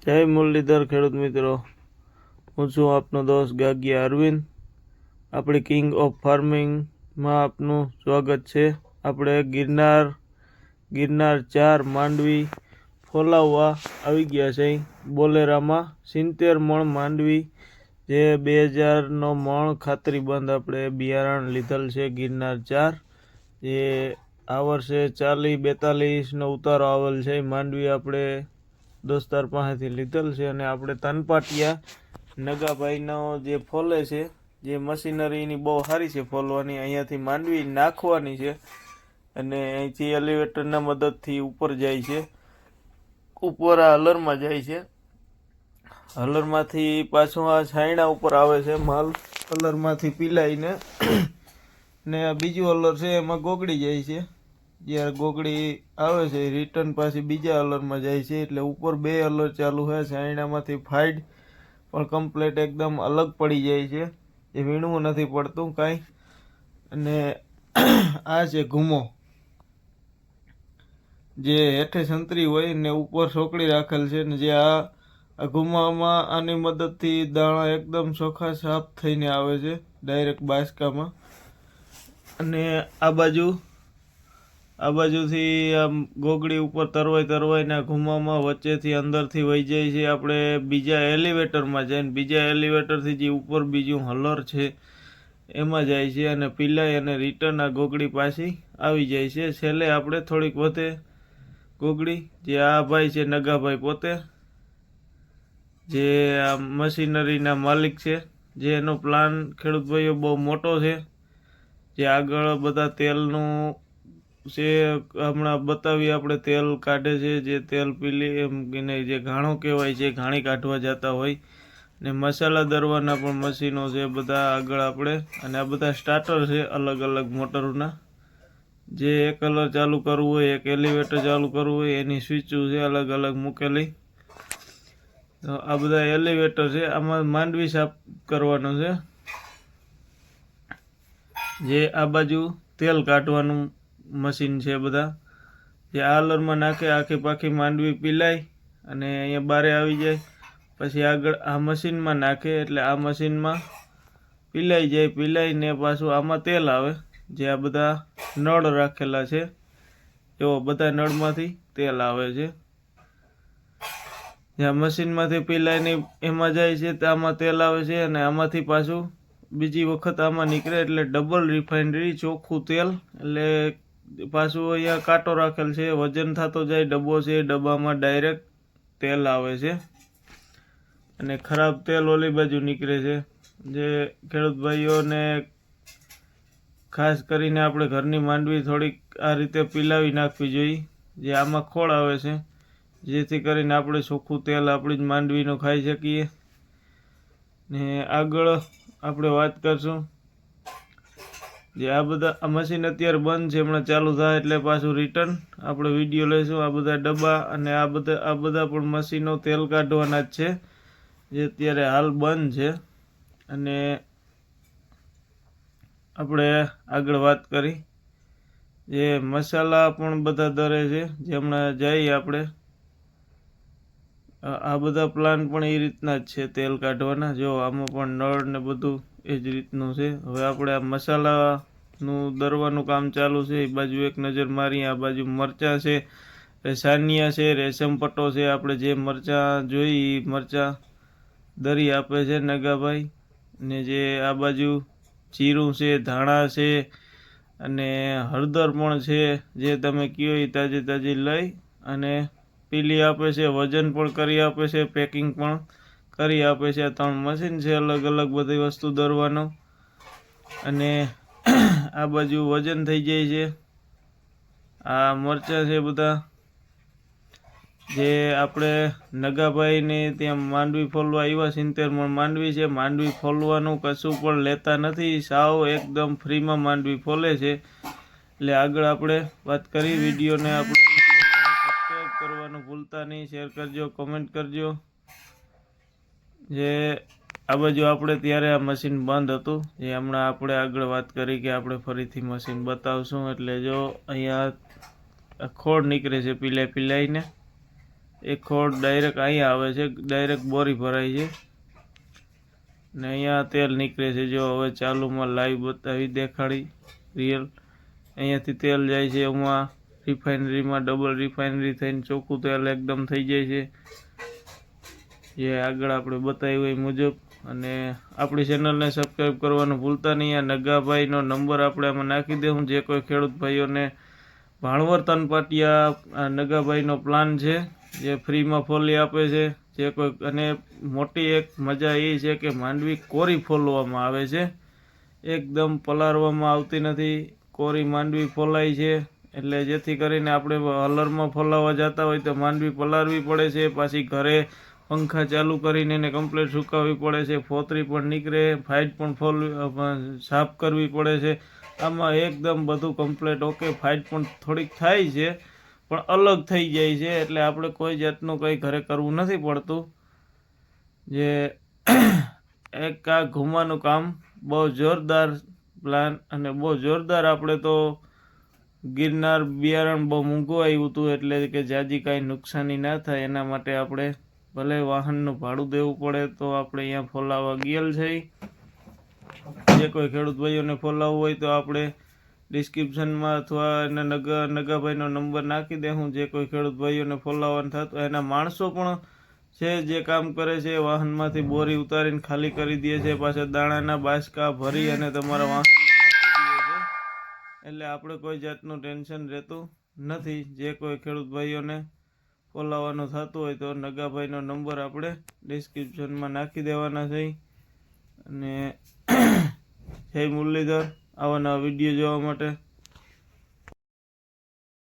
જય મુરલીધર ખેડૂત મિત્રો, હું છું આપનો દોસ્ત ગાગિયા અરવિંદ. આપણી કિંગ ઓફ ફાર્મિંગમાં આપનું સ્વાગત છે. આપણે ગિરનાર 4 માંડવી ફોલાવવા આવી ગયા છે. બોલેરામાં 70 મણ માંડવી, જે 2000નો મણ ખાતરી બંધ આપણે બિયારણ લીધેલ છે. ગિરનાર 4 જે આ વર્ષે 40-42નો ઉતારો આવેલ છે. માંડવી આપણે દોસ્તાર પાસેથી લીધેલ છે અને આપણે તનપાટિયા નગાભાઈનો જે ફોલે છે, જે મશીનરીની બહુ સારી છે ફોલવાની, અહીંયાથી માંડવી નાખવાની છે અને અહીંથી એલિવેટરના મદદથી ઉપર જાય છે. ઉપર આ હલરમાં જાય છે. હલરમાંથી પાછું આ છાયણા ઉપર આવે છે માલ, હલરમાંથી પીલાઈને ને આ બીજું હલર છે એમાં ગોગડી જાય છે. જ્યારે ગોગડી આવે છે રિટર્ન પાછી બીજા હલરમાં જાય છે. એટલે ઉપર 2 હલર ચાલુ છે. છાયણામાંથી ફાઈડ પણ કમ્પ્લેટ એકદમ અલગ પડી જાય છે, એ વીણવું નથી પડતું કાંઈ. અને આ છે ઘૂમો, જે હેઠે સંતરી હોય ને ઉપર સોકડી રાખેલ છે ને જે આ ઘૂમામાં આની મદદથી દાણા એકદમ ચોખ્ખા સાફ થઈને આવે છે ડાયરેક્ટ બાસકામાં. અને આ બાજુથી આમ ગોગડી ઉપર તરવાઈને ઘૂમામાં વચ્ચેથી અંદરથી વહી જાય છે આપણે બીજા એલિવેટરમાં જઈને, બીજા એલિવેટરથી જે ઉપર બીજું હલર છે એમાં જાય છે અને પીલાઈ અને રિટર્ન આ ગોગડી પાછી આવી જાય છે. છેલ્લે આપણે થોડીક વધે ગોગડી, જે આ ભાઈ છે નગાભાઈ પોતે, જે આ મશીનરીના માલિક છે, જે એનો પ્લાન ખેડૂત ભાઈઓ બહુ મોટો છે. જે આગળ બધા તેલનું છે હમણાં બતાવી આપણે, તેલ કાઢે છે, જે તેલ પીલી એમ જે ઘાણો કહેવાય છે, ઘાણી કાઢવા જતા હોય ને મસાલા દરવાના પણ મશીનો છે બધા આગળ આપણે. અને આ બધા સ્ટાર્ટર છે અલગ અલગ મોટરોના, જે એક કલર ચાલુ કરવું હોય, એક એલિવેટર ચાલુ કરવું હોય એની સ્વિચો છે અલગ અલગ મૂકેલી. તો આ બધા એલિવેટર છે. આમાં માંડવી સાફ કરવાનો છે, જે આ બાજુ તેલ કાઢવાનું મશીન છે બધા, જે આ હલરમાં નાખે આખી પાખી માંડવી પીલાય અને અહીંયા બારે આવી જાય. પછી આગળ આ મશીનમાં નાખે એટલે આ મશીનમાં પીલાઈ જાય, પીલાઈને પાછું આમાં તેલ આવે. જે આ બધા નળ રાખેલા છે, એવો બધા નળમાંથી તેલ આવે છે. જ્યાં મશીનમાંથી પીલાઈને એમાં જાય છે તો આમાં તેલ આવે છે અને આમાંથી પાછું બીજી વખત આમાં નીકળે એટલે ડબલ રિફાઇનરી ચોખ્ખું તેલ. એટલે પાછું અહીંયા કાંટો રાખેલ છે, વજન થતો જાય ડબ્બો છે, ડબ્બામાં ડાયરેક્ટ તેલ આવે છે અને ખરાબ તેલ ઓલી બાજુ નીકળે છે. જે ખેડૂત ભાઈઓને ખાસ કરીને આપણે ઘરની માંડવી થોડીક આ રીતે પીલાવી નાખવી જોઈએ, જે આમાં ખોળ આવે છે, જેથી કરીને આપણે ચોખ્ખું તેલ આપણી જ માંડવીનું ખાઈ શકીએ. ને આગળ આપણે વાત કરશું, જે આ બધા આ મશીન અત્યારે બંધ છે, હમણાં ચાલુ થાય એટલે પાછું રિટર્ન આપણે વિડીયો લઈશું. આ બધા ડબ્બા અને આ બધા પણ મશીનો તેલ કાઢવાના જ છે, જે અત્યારે હાલ બંધ છે. અને આપણે આગળ વાત કરી, જે મસાલા પણ બધા દરે છે, જે હમણાં જઈએ આપણે. આ બધા પ્લાન પણ એ રીતના જ છે તેલ કાઢવાના. જો આમાં પણ નળ ને બધું એ જ રીતનું છે. હવે આપણે આ મસાલાનું દરવાનું કામ ચાલુ છે, એ બાજુ એક નજર મારી. આ બાજુ મરચાં છે, સાનિયા છે, રેશમ પટ્ટો છે. આપણે જે મરચાં જોઈ એ મરચાં દરી આપે છે નગાભાઈ. ને જે આ બાજુ જીરું છે, ધાણા છે અને હળદર પણ છે, જે તમે કહો એ તાજી લઈ અને પીલી આપે છે, વજન પણ કરી આપે છે, પેકિંગ પણ કરી આપે છે. આ 3 મશીન છે અલગ અલગ બધી વસ્તુ દરવાનો. અને આ બાજુ વજન થઈ જાય છે. આ મરચાં છે બધા, જે આપણે નગાભાઈને ત્યાં માંડવી ફોલવા આવ્યા. 70 મણ માંડવી છે. માંડવી ફોલવાનું કશું પણ લેતા નથી, સાવ એકદમ ફ્રીમાં માંડવી ફોલે છે. એટલે આગળ આપણે વાત કરી. વિડીયોને આપણે સબસ્ક્રાઈબ કરવાનું ભૂલતા નહીં, શેર કરજો, કોમેન્ટ કરજો. જે આ બાજુ આપણે ત્યારે આ મશીન બંધ હતું, જે હમણાં આપણે આગળ વાત કરી કે આપણે ફરીથી મશીન બતાવશું. એટલે જો અહીંયા ખોળ નીકળે છે પીલાઈને, એ ખોડ ડાયરેક્ટ અહીંયા આવે છે, ડાયરેક્ટ બોરી ભરાય છે ને અહીંયા તેલ નીકળે છે. જો હવે ચાલુમાં લાઈવ બતાવી દેખાડી રિયલ. અહીંયાથી તેલ જાય છે એમાં રિફાઇનરીમાં, ડબલ રિફાઇનરી થઈને ચોખ્ખું તેલ એકદમ થઈ જાય છે, જે આગળ આપણે બતાવ્યું એ મુજબ. અને આપણી ચેનલને સબસ્ક્રાઈબ કરવાનું ભૂલતા નહીં. આ નગાભાઈનો નંબર આપણે આમાં નાખી દઉં. જે કોઈ ખેડૂત ભાઈઓને ભાણવર તનપાટિયા નગાભાઈનો પ્લાન છે, જે ફ્રીમાં ફોલી આપે છે. જે કોઈ, અને મોટી એક મજા એ છે કે માંડવી કોરી ફોલવામાં આવે છે, એકદમ પલાળવામાં આવતી નથી. કોરી માંડવી ફોલાય છે, એટલે જેથી કરીને આપણે હલરમાં ફોલાવવા જતા હોય તો માંડવી પલાળવી પડે છે, પાછી ઘરે પંખા ચાલુ કરીને એને કમ્પ્લીટ સુકાવવી પડે છે, ફોતરી પણ નીકળે, ફાઇટ પણ સાફ કરવી પડે છે. આમાં એકદમ બધું કમ્પ્લીટ ઓકે. ફાઇટ પણ થોડીક થાય છે પણ અલગ થઈ જાય છે, એટલે આપણે કોઈ જાતનું કંઈ ઘરે કરવું નથી પડતું. જે એક આ ઘૂમવાનું કામ બહુ જોરદાર પ્લાન, અને બહુ જોરદાર. આપણે તો ગિરનાર બિયારણ બહુ મોંઘું આવ્યું હતું, એટલે કે જાજી કાંઈ નુકસાની ના થાય એના માટે આપણે ભલે વાહનનું ભાડું દેવું પડે તો આપણે અહીંયા ફોલાવવા ગયેલ છે. જે કોઈ ખેડૂત ભાઈઓને ફોલાવવું હોય તો આપણે ડિસ્ક્રિપ્શનમાં અથવા એના નગાભાઈનો નંબર નાખી દેવું. જે કોઈ ખેડૂત ભાઈઓને ફોલાવવાનું થતું, એના માણસો પણ છે જે કામ કરે છે, વાહનમાંથી બોરી ઉતારીને ખાલી કરી દે છે, પાછા દાણાના બાસકા ભરી અને તમારા વાહનમાં નાખી દે છે, એટલે આપણે કોઈ જાતનું ટેન્શન રહેતું નથી. જે કોઈ ખેડૂત ભાઈઓને ફોલાવવાનું થતું હોય તો નગાભાઈનો નંબર આપણે ડિસ્ક્રિપ્શનમાં નાખી દેવાના છે. અને જય મુરલીધર. આવા નવા વિડીયો જોવા માટે